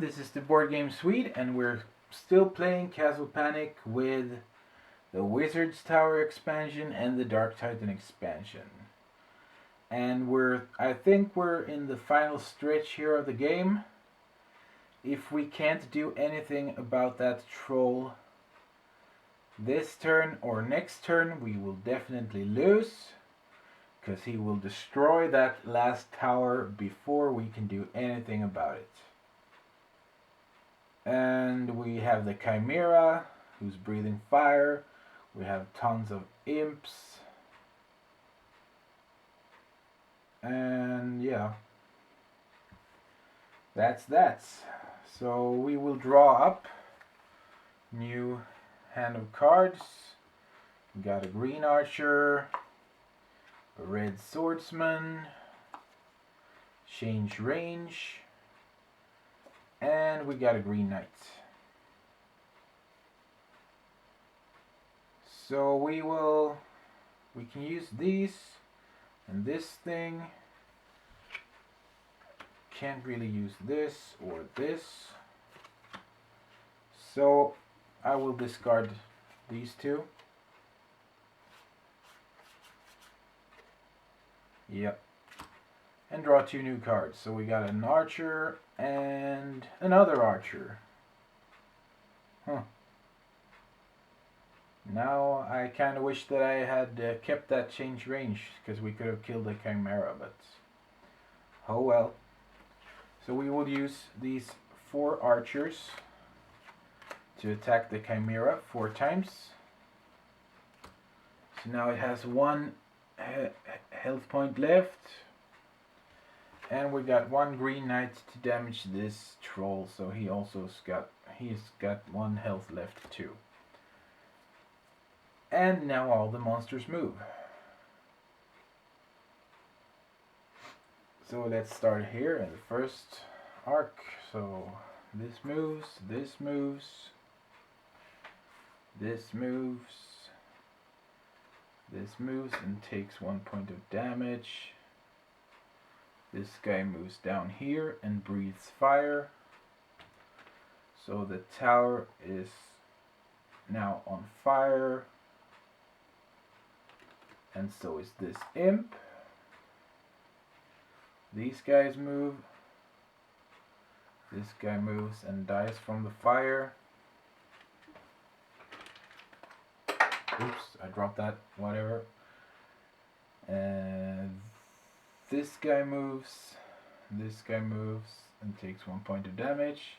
this is the Board Game Swede, and we're still playing Castle Panic with the Wizard's Tower expansion and the Dark Titan expansion. And I think we're in the final stretch here of the game. If we can't do anything about that troll this turn or next turn, we will definitely lose, because he will destroy that last tower before we can do anything about it. And we have the Chimera, who's breathing fire. We have tons of imps. And yeah, that's that. So we will draw up new hand of cards. We got a green archer, a red swordsman, change range, and we got a green knight. So we can use these and this thing. Can't really use this or this. So I will discard these two. Yep. And draw two new cards. So we got an archer and another archer. Huh. Now I kind of wish that I had kept that change range, because we could have killed the Chimera, but oh well. So we will use these 4 archers to attack the Chimera 4 times. So now it has 1 health point left. And we got 1 green knight to damage this troll, so he's got 1 health left too. And now all the monsters move. So let's start here in the first arc. So this moves, this moves, this moves, this moves and takes 1 point of damage. This guy moves down here and breathes fire. So the tower is now on fire. And so is this imp. These guys move. This guy moves and dies from the fire. Oops, I dropped that, whatever. And this guy moves and takes 1 point of damage.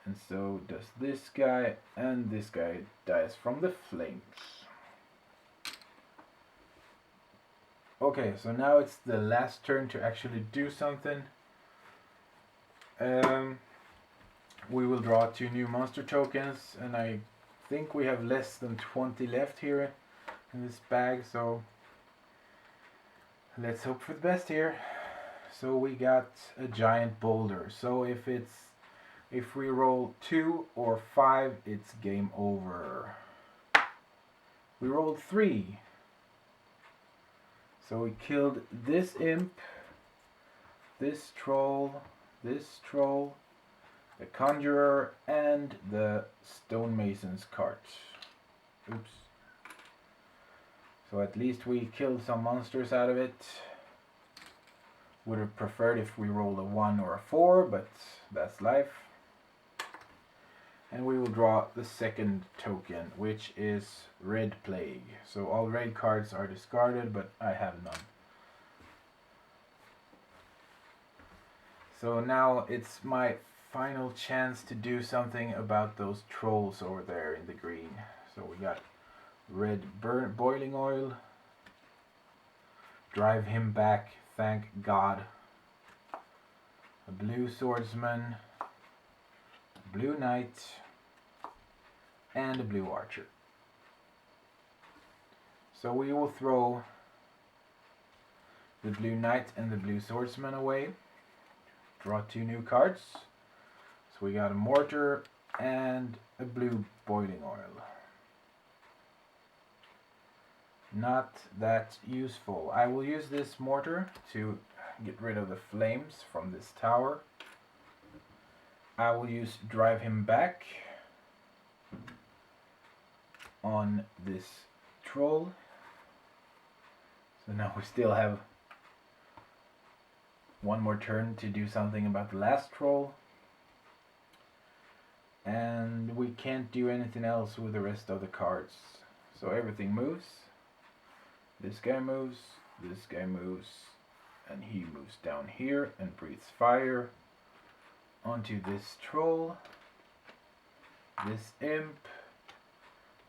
And so does this guy, and this guy dies from the flames. Okay, so now it's the last turn to actually do something. We will draw 2 new monster tokens, and I think we have less than 20 left here in this bag, so let's hope for the best here. So we got a giant boulder. So if we roll 2 or 5, it's game over. We rolled 3. So we killed this imp, this troll, the conjurer, and the stonemason's cart. Oops. So at least we killed some monsters out of it. Would have preferred if we rolled a 1 or a 4, but that's life. And we will draw the second token, which is Red Plague. So all red cards are discarded, but I have none. So now it's my final chance to do something about those trolls over there in the green. So we got red boiling oil. Drive him back, thank God. A blue swordsman. Blue knight, and a blue archer. So we will throw the blue knight and the blue swordsman away. Draw 2 new cards. So we got a mortar and a blue boiling oil. Not that useful. I will use this mortar to get rid of the flames from this tower. I will use drive him back on this troll. So now we still have one more turn to do something about the last troll. And we can't do anything else with the rest of the cards. So everything moves. This guy moves, this guy moves, and he moves down here and breathes fire onto this troll, this imp,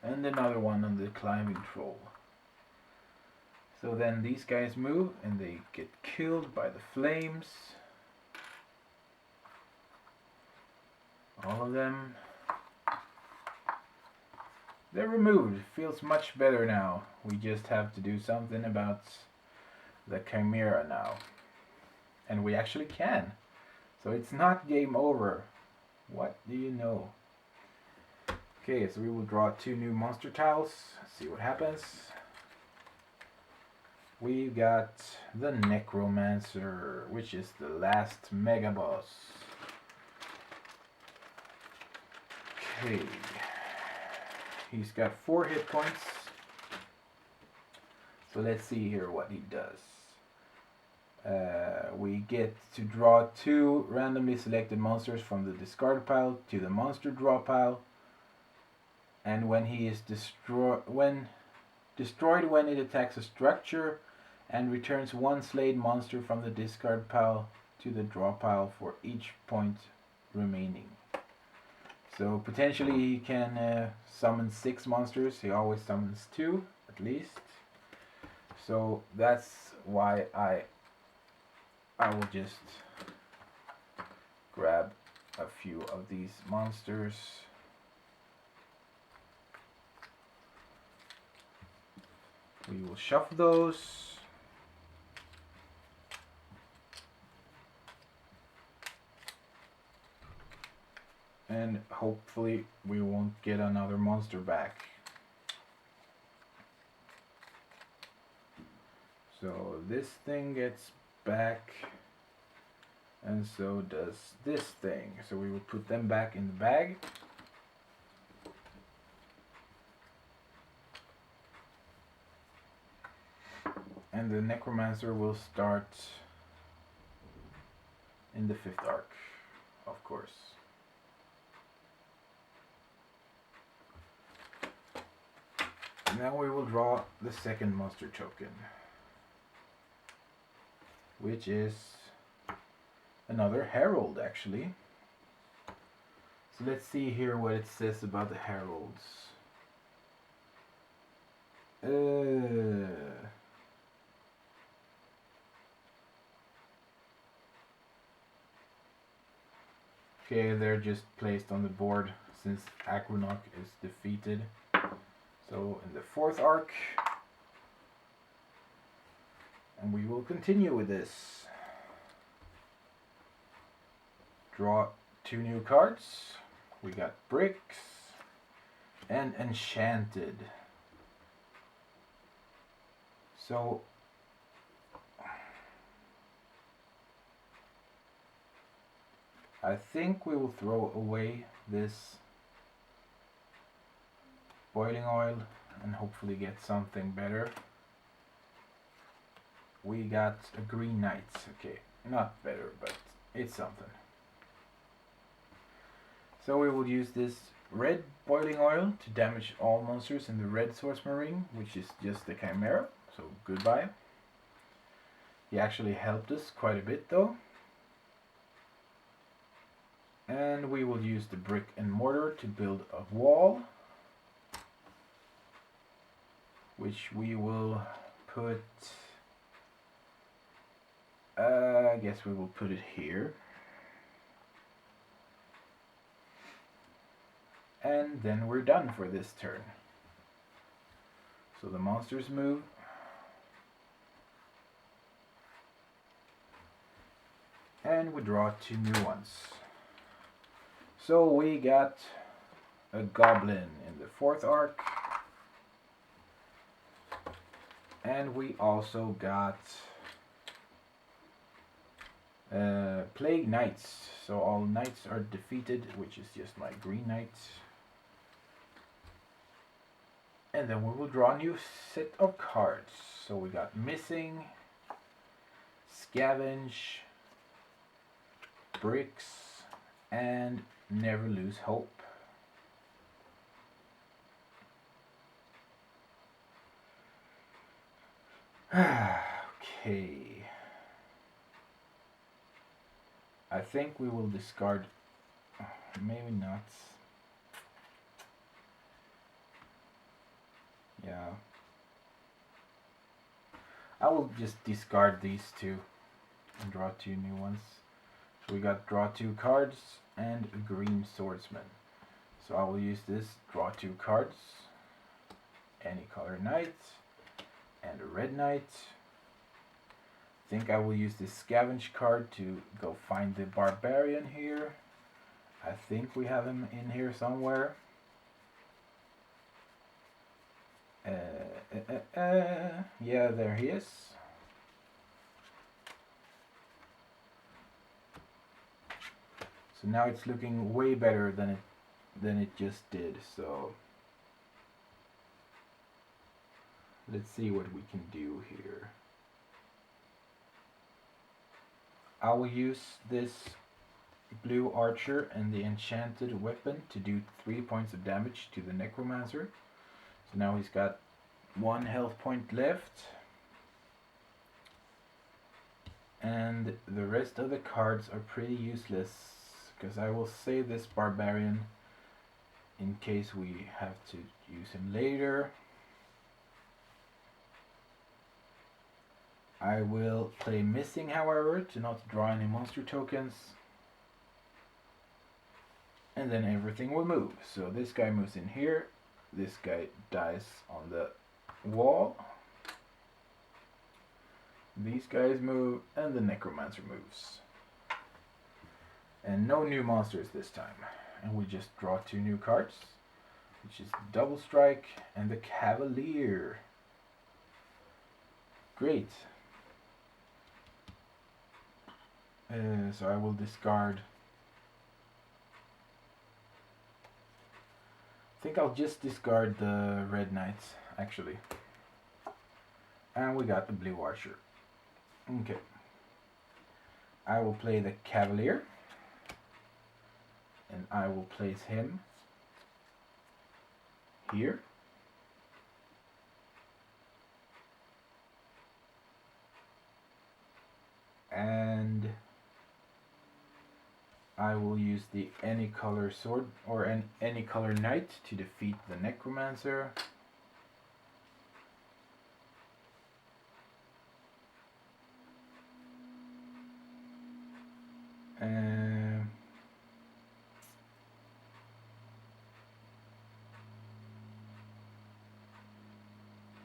and another one on the climbing troll. So then these guys move and they get killed by the flames. All of them. They're removed. Feels much better now. We just have to do something about the Chimera now. And we actually can. So it's not game over. What do you know? Okay, so we will draw 2 new monster tiles. See what happens. We've got the Necromancer, which is the last mega boss. Okay. He's got 4 hit points. So let's see here what he does. We get to draw 2 randomly selected monsters from the discard pile to the monster draw pile. And when he is destroyed when it attacks a structure, and returns 1 slayed monster from the discard pile to the draw pile for each point remaining. So potentially he can summon 6 monsters. He always summons 2 at least. So that's why I will just grab a few of these monsters. We will shuffle those. And hopefully we won't get another monster back. So this thing gets back, and so does this thing. So we will put them back in the bag. And the Necromancer will start in the 5th arc, of course. Now we will draw the 2nd monster token, which is another Herald actually. So let's see here what it says about the Heralds. Okay, they're just placed on the board since Aquanok is defeated. So in the 4th arc, and we will continue with this. Draw 2 new cards. We got Bricks and Enchanted. So I think we will throw away this boiling oil and hopefully get something better. We got a Green Knight. Okay, not better, but it's something. So we will use this red boiling oil to damage all monsters in the red Swordsman ring, which is just the Chimera. So goodbye. He actually helped us quite a bit though. And we will use the brick and mortar to build a wall, which we will put, I guess we will put it here. And then we're done for this turn. So the monsters move. And we draw 2 new ones. So we got a goblin in the 4th arc. And we also got Plague Knights. So all knights are defeated, which is just my green knights. And then we will draw a new set of cards. So we got Missing, Scavenge, Bricks, and Never Lose Hope. Okay. I think we will discard. Maybe not. Yeah. I will just discard these two and draw two new ones. So we got draw two cards and a green swordsman. So I will use this, draw two cards, any color knight, and a red knight. I think I will use this scavenge card to go find the barbarian here. I think we have him in here somewhere. Yeah, there he is. So now it's looking way better than it just did. So let's see what we can do here. I will use this blue archer and the enchanted weapon to do 3 points of damage to the necromancer. So now he's got 1 health point left. And the rest of the cards are pretty useless, because I will save this barbarian in case we have to use him later. I will play Missing, however, to not draw any monster tokens. And then everything will move. So this guy moves in here. This guy dies on the wall. These guys move, and the necromancer moves. And no new monsters this time. And we just draw 2 new cards, which is Double Strike and the Cavalier. Great. So I will discard. I think I'll just discard the red knights, actually. And we got the blue archer. Okay. I will play the Cavalier. And I will place him here. And I will use the any color sword or any color knight to defeat the necromancer.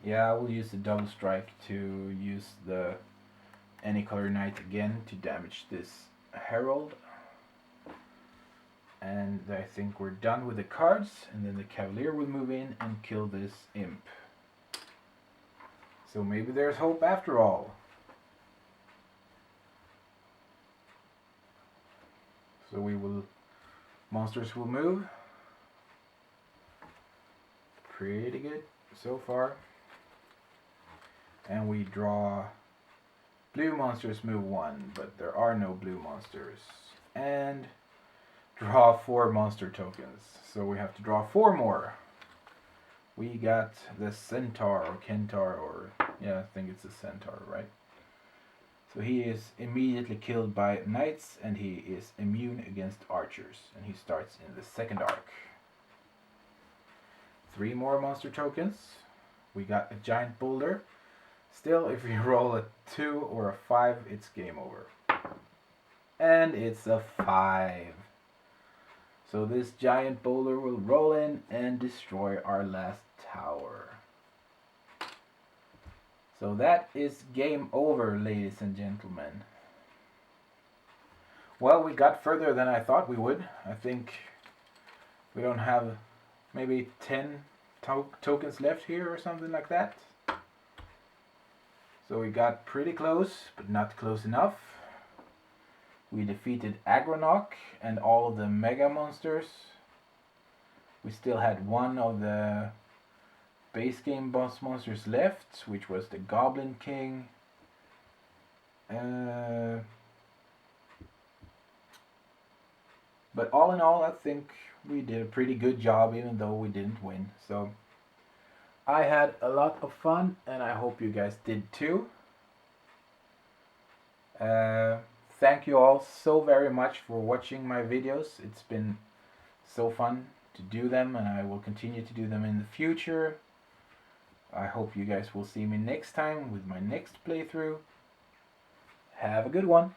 Yeah, I will use the double strike to use the any color knight again to damage this herald. And I think we're done with the cards, and then the Cavalier will move in and kill this imp. So maybe there's hope after all. So monsters will move. Pretty good so far. And we draw blue monsters move 1, but there are no blue monsters. And draw 4 monster tokens. So we have to draw 4 more. We got the centaur or kentaur, or yeah, I think it's a centaur, right? So he is immediately killed by knights, and he is immune against archers, and he starts in the second arc. 3 more monster tokens. We got a giant boulder. Still, if you roll a 2 or a 5, it's game over. And it's a 5. So this giant boulder will roll in and destroy our last tower. So that is game over, ladies and gentlemen. Well, we got further than I thought we would. I think we don't have maybe 10 tokens left here or something like that. So we got pretty close, but not close enough. We defeated Agronok and all of the Mega Monsters. We still had one of the base game boss monsters left, which was the Goblin King. But all in all, I think we did a pretty good job, even though we didn't win. So I had a lot of fun, and I hope you guys did too. Thank you all so very much for watching my videos. It's been so fun to do them, and I will continue to do them in the future. I hope you guys will see me next time with my next playthrough. Have a good one.